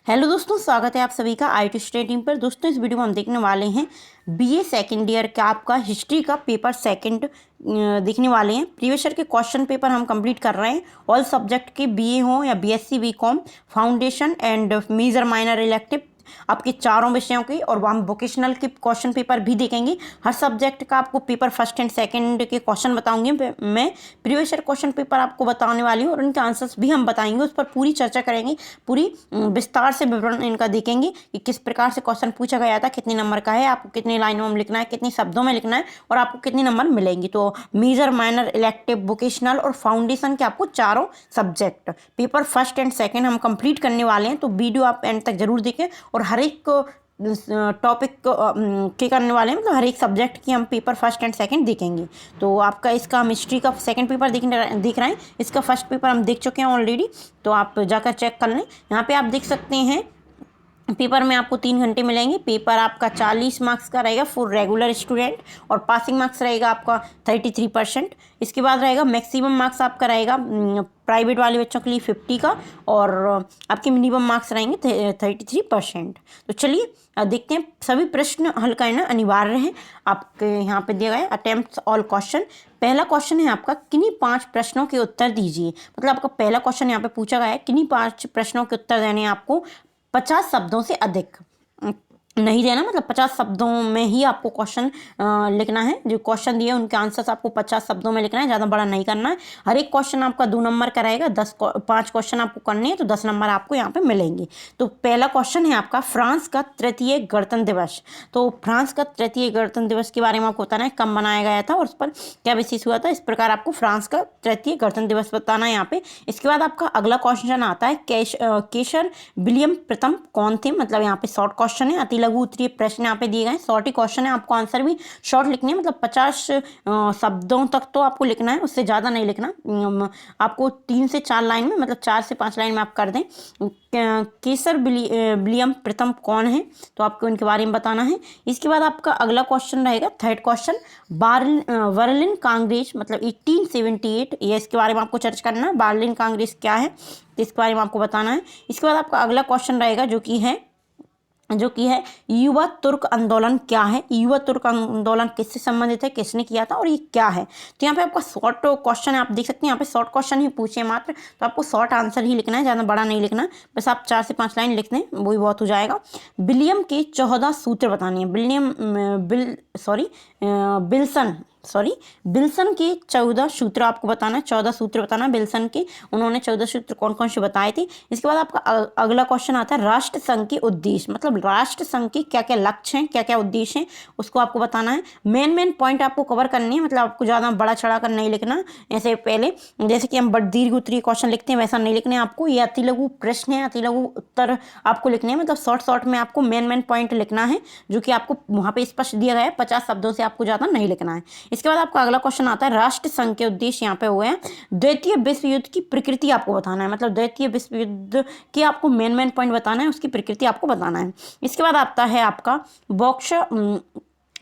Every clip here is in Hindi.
हेलो दोस्तों, स्वागत है आप सभी का IT स्टडी टीम पर। दोस्तों, इस वीडियो में हम देखने वाले हैं BA सेकेंड ईयर का आपका हिस्ट्री का पेपर सेकंड देखने वाले हैं। प्रीवियस ईयर के क्वेश्चन पेपर हम कंप्लीट कर रहे हैं। ऑल सब्जेक्ट के BA हो या BSc BCom, foundation and major minor elective, आपके चारों विषयों के, और हम वोकेशनल के क्वेश्चन पेपर भी देखेंगे। हर सब्जेक्ट का आपको पेपर फर्स्ट एंड सेकंड के क्वेश्चन बताऊंगी मैं। प्रीवियस ईयर क्वेश्चन पेपर आपको बताने वाली हूँ और उनके आंसर्स भी हम बताएंगे। उस पर पूरी चर्चा करेंगे, पूरी विस्तार से विवरण इनका देखेंगे कि किस प्रकार से क्वेश्चन पूछा गया था, कितने नंबर का है, आपको कितनी लाइनों में लिखना है, कितने शब्दों में लिखना है और आपको कितने नंबर मिलेंगे। तो मेजर माइनर इलेक्टिव, वोकेशनल और फाउंडेशन के आपको चारों subject paper first and second हम कंप्लीट करने वाले हैं। तो वीडियो आप एंड तक जरूर देखें और हर एक टॉपिक के करने वाले हैं, मतलब हर एक सब्जेक्ट की हम पेपर फर्स्ट एंड सेकंड देखेंगे। तो आपका इसका हम हिस्ट्री का सेकंड पेपर देख रहे हैं। इसका फर्स्ट पेपर हम देख चुके हैं ऑलरेडी, तो आप जाकर चेक कर लें। यहाँ पे आप देख सकते हैं पेपर में आपको 3 घंटे मिलेंगे। पेपर आपका 40 मार्क्स का रहेगा फॉर रेगुलर स्टूडेंट और पासिंग मार्क्स रहेगा आपका 33%। इसके बाद रहेगा मैक्सिमम मार्क्स आपका रहेगा प्राइवेट वाले बच्चों के लिए 50 का, और आपके मिनिमम मार्क्स रहेंगे 33%। तो चलिए देखते हैं। सभी प्रश्न हल करना अनिवार्य है। आपके यहाँ पे दिया गया है अटेम्प्ट ऑल क्वेश्चन। पहला क्वेश्चन है आपका, किन्हीं 5 प्रश्नों के उत्तर दीजिए। मतलब आपका पहला क्वेश्चन यहाँ पे पूछा गया है, किन्हीं 5 प्रश्नों के उत्तर देने हैं आपको 50 शब्दों से अधिक नहीं देना। मतलब 50 शब्दों में ही आपको क्वेश्चन लिखना है। जो क्वेश्चन दिए उनके आंसर्स आपको 50 शब्दों में लिखना है, ज़्यादा बड़ा नहीं करना है। हर एक क्वेश्चन आपका 2 नंबर का रहेगा। 5 क्वेश्चन आपको करने हैं तो 10 नंबर आपको यहाँ पे मिलेंगे। तो पहला क्वेश्चन है आपका, फ्रांस का तृतीय गणतंत्र दिवस। तो फ्रांस का तृतीय गणतंत्र दिवस के बारे में आपको बताना है, कब मनाया गया था और उस पर क्या विशेष हुआ था। इस प्रकार आपको फ्रांस का तृतीय गणतंत्र दिवस बताना है यहाँ पे। इसके बाद आपका अगला क्वेश्चन आता है, केसर विलियम प्रथम कौन थे। मतलब यहाँ पे शॉर्ट क्वेश्चन है, अति लघु उत्तरीय प्रश्न यहाँ पे दिए गए हैं। शॉर्ट ही क्वेश्चन है, आपको आंसर भी शॉर्ट लिखने हैं। मतलब 50 शब्दों तक तो आपको लिखना है, उससे ज़्यादा नहीं लिखना। आपको 3 से 4 लाइन में, मतलब 4 से 5 लाइन में आप कर दें। केसर विलियम प्रथम कौन है, तो आपको उनके बारे में बताना है। इसके बाद आपका अगला क्वेश्चन रहेगा, थर्ड क्वेश्चन, बर्लिन कांग्रेस मतलब 1878, ये इसके बारे में आपको चर्चा करना है। बर्लिन कांग्रेस क्या है तो इसके बारे में आपको बताना है। इसके बाद आपका अगला क्वेश्चन रहेगा जो कि है युवा तुर्क आंदोलन क्या है। युवा तुर्क आंदोलन किससे संबंधित है, किसने किया था और ये क्या है। तो यहाँ पे आपका शॉर्ट क्वेश्चन है, आप देख सकते हैं यहाँ पे शॉर्ट क्वेश्चन ही पूछे मात्र। तो आपको शॉर्ट आंसर ही लिखना है, ज़्यादा बड़ा नहीं लिखना है। बस आप 4 से 5 लाइन लिख दें, वही बहुत हो जाएगा। विलियम के 14 सूत्र बताने हैं। बिल्सन के 14 सूत्र आपको बताना है। 14 सूत्र बताना है बिल्सन के। उन्होंने 14 सूत्र कौन कौन से बताए थे। इसके बाद आपका अगला क्वेश्चन आता है, राष्ट्र संघ के उद्देश्य। मतलब राष्ट्र संघ के क्या क्या लक्ष्य हैं, क्या क्या उद्देश्य हैं, उसको आपको बताना है। मेन पॉइंट आपको कवर करनी है। मतलब आपको ज़्यादा बड़ा चढ़ा कर नहीं लिखना। ऐसे पहले जैसे कि हम दीर्घ उत्तरीय क्वेश्चन लिखते हैं वैसा नहीं लिखने आपको। ये अति लघु प्रश्न है, अति लघु उत्तर आपको लिखने हैं। मतलब शॉर्ट में आपको मेन पॉइंट लिखना है, जो कि आपको वहाँ पे स्पष्ट दिया गया है। 50 शब्दों से आपको ज़्यादा नहीं लिखना है। इसके बाद आपका अगला क्वेश्चन आता है, राष्ट्र संघ के उद्देश्य यहाँ पे हुए हैं। द्वितीय विश्व युद्ध की प्रकृति आपको बताना है। मतलब द्वितीय विश्व युद्ध की आपको मेन पॉइंट बताना है, उसकी प्रकृति आपको बताना है। इसके बाद आता है आपका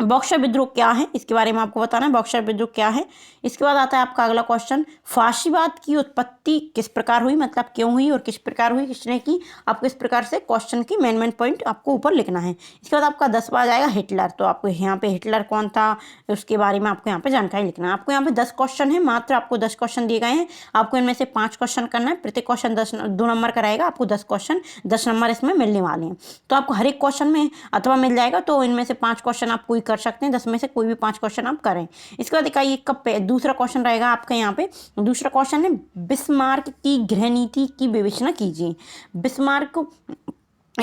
बॉक्सर विद्रोह क्या है, इसके बारे में आपको बताना है बॉक्सर विद्रोह क्या है। इसके बाद आता है आपका अगला क्वेश्चन, फाशीवाद की उत्पत्ति किस प्रकार हुई, मतलब क्यों हुई और किस प्रकार हुई, किसने की। आपको इस प्रकार से क्वेश्चन की मेन पॉइंट आपको ऊपर लिखना है। इसके बाद आपका 10वां आ जाएगा हिटलर। तो आपको यहाँ पे हिटलर कौन था उसके बारे में आपको यहाँ पे जानकारी लिखना है। आपको यहाँ पे 10 क्वेश्चन है, मात्र आपको 10 क्वेश्चन दिए गए हैं। आपको इनमें से 5 क्वेश्चन करना है। प्रत्येक क्वेश्चन 2 नंबर का रहेगा। आपको 10 क्वेश्चन 10 नंबर इसमें मिलने वाले हैं। तो आपको हर एक क्वेश्चन में अथवा मिल जाएगा। तो इनमें से 5 क्वेश्चन आप कोई कर सकते हैं, 10 में से कोई भी 5 क्वेश्चन आप करें। इसके बाद दूसरा क्वेश्चन रहेगा आपका यहाँ पे। दूसरा क्वेश्चन है, बिस्मार्क की गृह नीति की विवेचना कीजिए। बिस्मार्क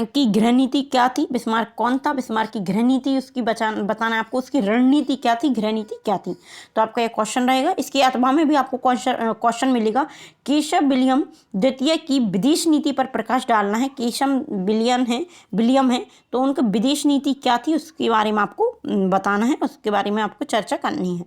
की गृह नीति क्या थी, बिस्मार्क कौन था, बिस्मार्क की गृह नीति उसकी बताना है आपको। उसकी रणनीति क्या थी, गृह नीति क्या थी। तो आपका ये क्वेश्चन रहेगा। इसके अथवा में भी आपको क्वेश्चन मिलेगा, केशव विलियम द्वितीय की विदेश नीति पर प्रकाश डालना है। केशव विलियम है तो उनकी विदेश नीति क्या थी उसके बारे में आपको बताना है, उसके बारे में आपको चर्चा करनी है।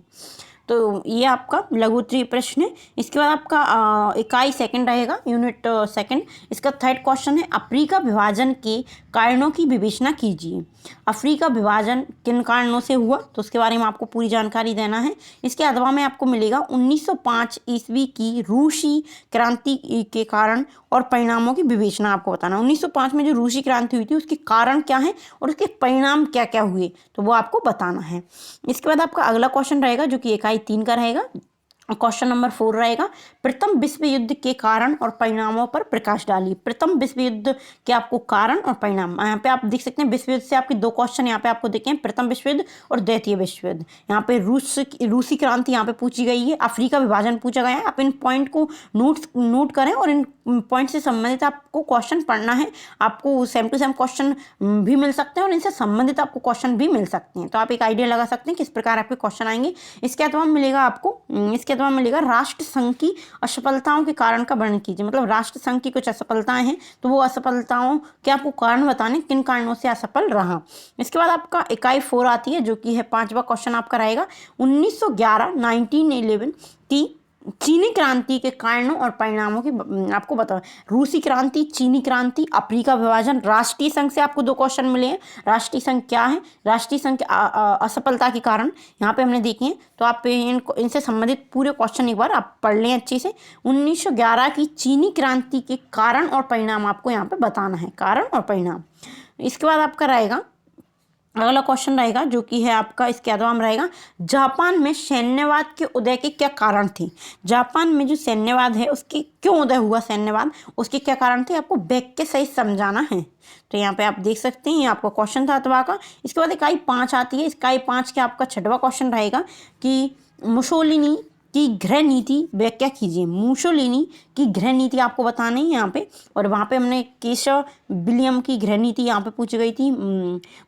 तो ये आपका लघु उत्तरीय प्रश्न है। इसके बाद आपका इकाई सेकंड रहेगा, यूनिट सेकंड। इसका थर्ड क्वेश्चन है अफ्रीका विभाजन के कारणों की विवेचना कीजिए। अफ्रीका विभाजन किन कारणों से हुआ, तो उसके बारे में आपको पूरी जानकारी देना है। इसके अलावा में आपको मिलेगा 1905 ईस्वी की रूसी क्रांति के कारण और परिणामों की विवेचना आपको बताना। 1905 में जो रूसी क्रांति हुई थी उसके कारण क्या है और उसके परिणाम क्या क्या हुए, तो वो आपको बताना है। इसके बाद आपका अगला क्वेश्चन रहेगा जो कि इकाई 3 का रहेगा। क्वेश्चन नंबर 4 रहेगा प्रथम विश्व युद्ध के कारण और परिणामों पर प्रकाश डालिए। प्रथम विश्व युद्ध के आपको कारण और परिणाम, यहाँ पे आप देख सकते हैं विश्व युद्ध से आपके दो क्वेश्चन यहाँ पे आपको देखे हैं, प्रथम विश्व युद्ध और द्वितीय विश्व युद्ध। यहाँ पे रूसी क्रांति यहाँ पे पूछी गई है, अफ्रीका विभाजन पूछा गया है। आप इन पॉइंट को नोट करें और इन पॉइंट से संबंधित आपको क्वेश्चन पढ़ना है। आपको सेम टू सेम क्वेश्चन भी मिल सकते हैं और इनसे संबंधित आपको क्वेश्चन भी मिल सकते हैं, तो आप एक आइडिया लगा सकते हैं किस प्रकार आपके क्वेश्चन आएंगे। इसके अलावा मिलेगा आपको मिलेगा राष्ट्र संघ की असफलताओं के कारण का वर्णन कीजिए। मतलब राष्ट्र संघ की कुछ असफलताएं हैं, तो वो असफलताओं के आपको कारण बताने, किन कारणों से असफल रहा। इसके बाद आपका इकाई 4 आती है जो कि है 5वां क्वेश्चन आपका रहेगा 1911 की चीनी क्रांति के कारणों और परिणामों की आपको बताओ। रूसी क्रांति, चीनी क्रांति, अफ्रीका विभाजन, राष्ट्रीय संघ से आपको दो क्वेश्चन मिले हैं। राष्ट्रीय संघ क्या है, राष्ट्रीय संघ के असफलता के कारण यहाँ पे हमने देखे हैं, तो आप इनसे संबंधित पूरे क्वेश्चन एक बार आप पढ़ लें अच्छे से। 1911 की चीनी क्रांति के कारण और परिणाम आपको यहाँ पे बताना है, कारण और परिणाम। इसके बाद आपका रहेगा अगला क्वेश्चन रहेगा जो कि है आपका इसके अलावा रहेगा जापान में सैन्यवाद के उदय के क्या कारण थे। जापान में जो सैन्यवाद है उसके क्यों उदय हुआ सैन्यवाद, उसके क्या कारण थे, आपको वाक्य सहित समझाना है। तो यहाँ पे आप देख सकते हैं, ये आपका क्वेश्चन था अथवा का। इसके बाद इकाई 5 आती है। इकाई 5 के आपका 6वां क्वेश्चन रहेगा कि मुसोलिनी की गृह नीति व्याख्या कीजिए। मुसोलिनी की गृह नीति आपको बतानी है यहाँ पे, और वहाँ पे हमने केशव विलियम की गृह नीति यहाँ पे पूछी गई थी,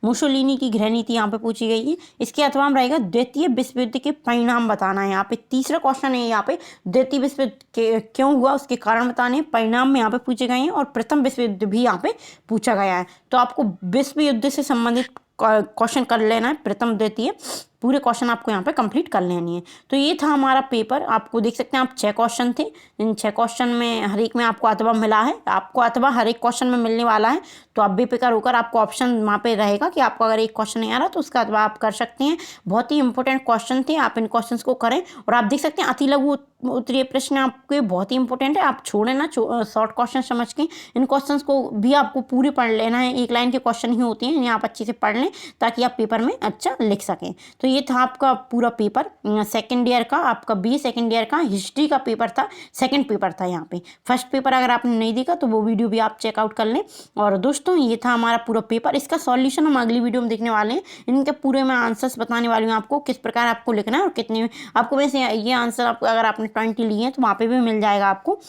मुसोलिनी की गृह नीति यहाँ पे पूछी गई है। इसके अथवा रहेगा द्वितीय विश्व युद्ध के परिणाम बताना है। यहाँ पे तीसरा क्वेश्चन है, यहाँ पे द्वितीय विश्व युद्ध क्यों हुआ उसके कारण बताने, परिणाम में यहाँ पे पूछे गए हैं, और प्रथम विश्व युद्ध भी यहाँ पे पूछा गया है। तो आपको विश्व युद्ध से संबंधित क्वेश्चन कर लेना है, प्रथम द्वितीय पूरे क्वेश्चन आपको यहाँ पे कंप्लीट कर लेनी है। तो ये था हमारा पेपर। आपको देख सकते हैं आप 6 क्वेश्चन थे, इन 6 क्वेश्चन में हर एक में आपको अथवा मिला है, आपको अथवा हर एक क्वेश्चन में मिलने वाला है। तो आप बेफिक्र होकर, आपको ऑप्शन वहाँ पे रहेगा कि आपको अगर एक क्वेश्चन नहीं आ रहा तो उसका अथवा आप कर सकते हैं। बहुत ही इंपॉर्टेंट क्वेश्चन थे, आप इन क्वेश्चन को करें। और आप देख सकते हैं अति लघु उत्तरीय प्रश्न आपके बहुत ही इंपॉर्टेंट है, आप छोड़े ना शॉर्ट क्वेश्चन समझ के। इन क्वेश्चंस को भी आपको पूरे पढ़ लेना है, एक लाइन के क्वेश्चन ही होते हैं, इन्हें आप अच्छे से पढ़ लें ताकि आप पेपर में अच्छा लिख सकें। तो ये था आपका पूरा पेपर सेकेंड ईयर का, आपका BA सेकेंड ईयर का हिस्ट्री का पेपर था, सेकंड पेपर था यहाँ पे। फर्स्ट पेपर अगर आपने नहीं देखा तो वो वीडियो भी आप चेकआउट कर लें। और दोस्तों ये था हमारा पूरा पेपर, इसका सॉल्यूशन हम अगली वीडियो में देखने वाले हैं। इनके पूरे मैं आंसर्स बताने वाली हूँ आपको, किस प्रकार आपको लिखना है और कितने आपको, वैसे ये आंसर आपको अगर आपने 20 लिए हैं तो वहाँ पे भी मिल जाएगा आपको,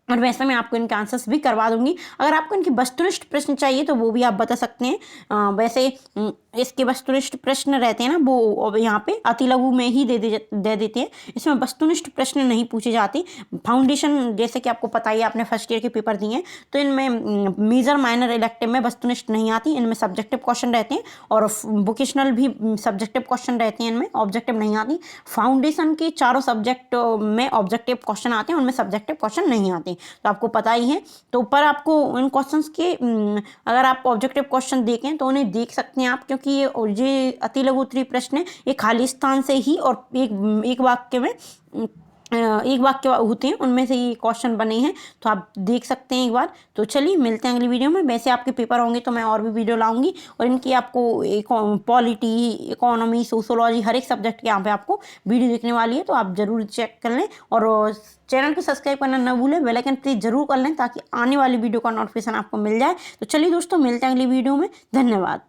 और वैसे मैं आपको इनके आंसर्स भी करवा दूंगी। अगर आपको इनकी वस्तुनिष्ठ प्रश्न चाहिए तो वो भी आप बता सकते हैं। वैसे इसके वस्तुनिष्ठ प्रश्न रहते हैं ना, वो यहाँ पे अति लघु में ही दे देते हैं, इसमें वस्तुनिष्ठ प्रश्न नहीं पूछे जाते। फाउंडेशन जैसे कि आपको पता ही, आपने फर्स्ट ईयर के पेपर दिए हैं, तो इनमें मेजर माइनर इलेक्टिव में वस्तुनिष्ठ नहीं आती, इनमें सब्जेक्टिव क्वेश्चन रहते हैं, और वोकेशनल भी सब्जेक्टिव क्वेश्चन रहते हैं, इनमें ऑब्जेक्टिव नहीं आती। फाउंडेशन के चारों सब्जेक्ट में ऑब्जेक्टिव क्वेश्चन आते हैं, उनमें सब्जेक्टिव क्वेश्चन नहीं आते, तो आपको पता ही है। तो ऊपर आपको इन क्वेश्चंस के अगर आप ऑब्जेक्टिव क्वेश्चन देखें तो उन्हें देख सकते हैं आप, क्योंकि ये अति लघु उत्तरीय प्रश्न है, ये खाली स्थान से ही और एक वाक्य में एक वाक्य होते हैं, उनमें से ये क्वेश्चन बने हैं, तो आप देख सकते हैं एक बार। तो चलिए मिलते हैं अगली वीडियो में। वैसे आपके पेपर होंगे तो मैं और भी वीडियो लाऊंगी, और इनकी आपको पॉलिटी, इकोनॉमी, सोशोलॉजी, हर एक सब्जेक्ट के यहाँ पे आपको वीडियो देखने वाली है, तो आप जरूर चेक कर लें और चैनल को सब्सक्राइब करना न भूलें, बेल आइकन प्लीज जरूर कर लें ताकि आने वाली वीडियो का नोटिफिकेशन आपको मिल जाए। तो चलिए दोस्तों मिलते हैं अगली वीडियो में, धन्यवाद।